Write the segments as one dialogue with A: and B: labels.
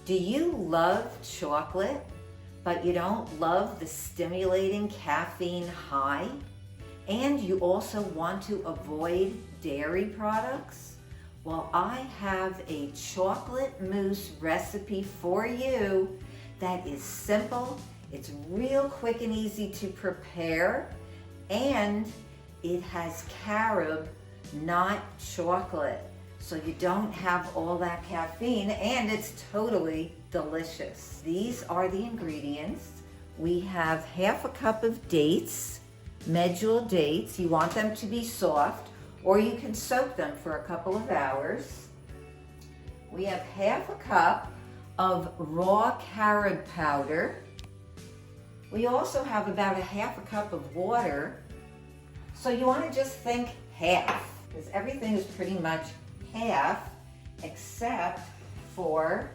A: Do you love chocolate, but you don't love the stimulating caffeine high? And you also want to avoid dairy products? Well, I have a chocolate mousse recipe for you that is simple, it's real quick and easy to prepare, and it has carob, not chocolate. So you don't have all that caffeine, and it's totally delicious. These are the ingredients. We have half a cup of dates, medjool dates. You want them to be soft, or you can soak them for a couple of hours. We have half a cup of raw carob powder. We also have about a half a cup of water. So you want to just think half, because everything is pretty much half except for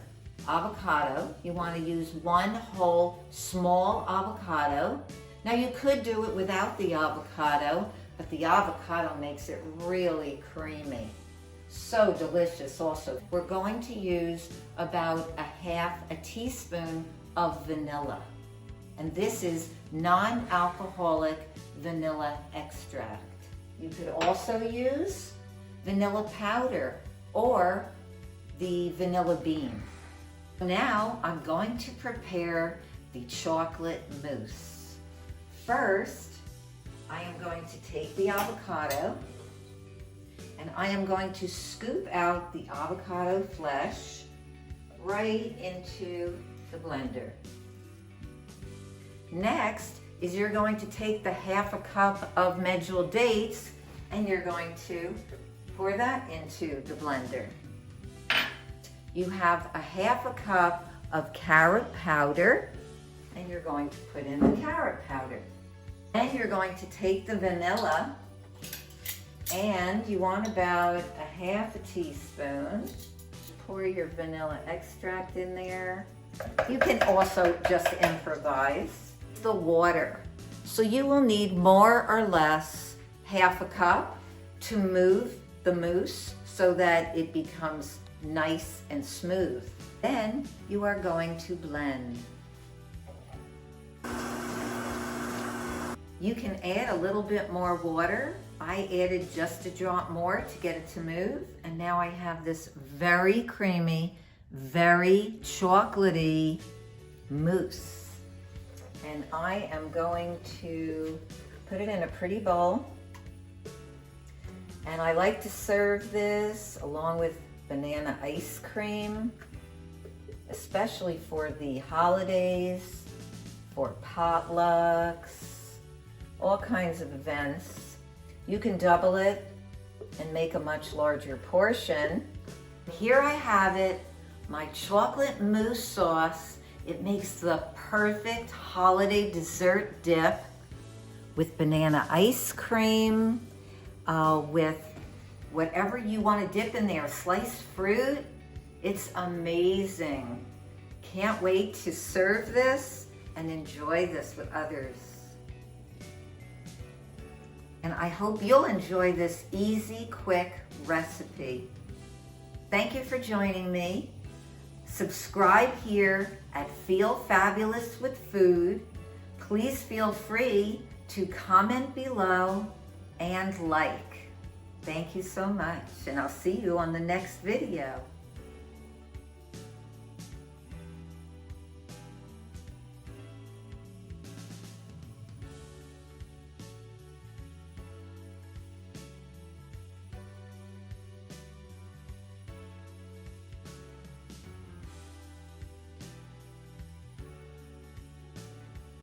A: avocado. You want to use one whole small avocado. Now you could do it without the avocado, but the avocado makes it really creamy. So delicious also. We're going to use about a half a teaspoon of vanilla. And this is non-alcoholic vanilla extract. You could also use vanilla powder or the vanilla bean. Now I'm going to prepare the chocolate mousse. First, I am going to take the avocado and I am going to scoop out the avocado flesh right into the blender. Next is you're going to take the half a cup of medjool dates and you're going to pour that into the blender. You have a half a cup of carob powder and you're going to put in the carob powder. Then you're going to take the vanilla and you want about a half a teaspoon. Pour your vanilla extract in there. You can also just improvise. The water. So you will need more or less half a cup to move the mousse so that it becomes nice and smooth. Then you are going to blend. You can add a little bit more water. I added just a drop more to get it to move, and now I have this very creamy, very chocolatey mousse. And I am going to put it in a pretty bowl. And I like to serve this along with banana ice cream, especially for the holidays, for potlucks, all kinds of events. You can double it and make a much larger portion. Here I have it, my chocolate mousse sauce. It makes the perfect holiday dessert dip with banana ice cream, with whatever you want to dip in there, sliced fruit. It's amazing. Can't wait to serve this and enjoy this with others. And I hope you'll enjoy this easy, quick recipe. Thank you for joining me. Subscribe here at Feel Fabulous with Food. Please feel free to comment below and like. Thank you so much, and I'll see you on the next video.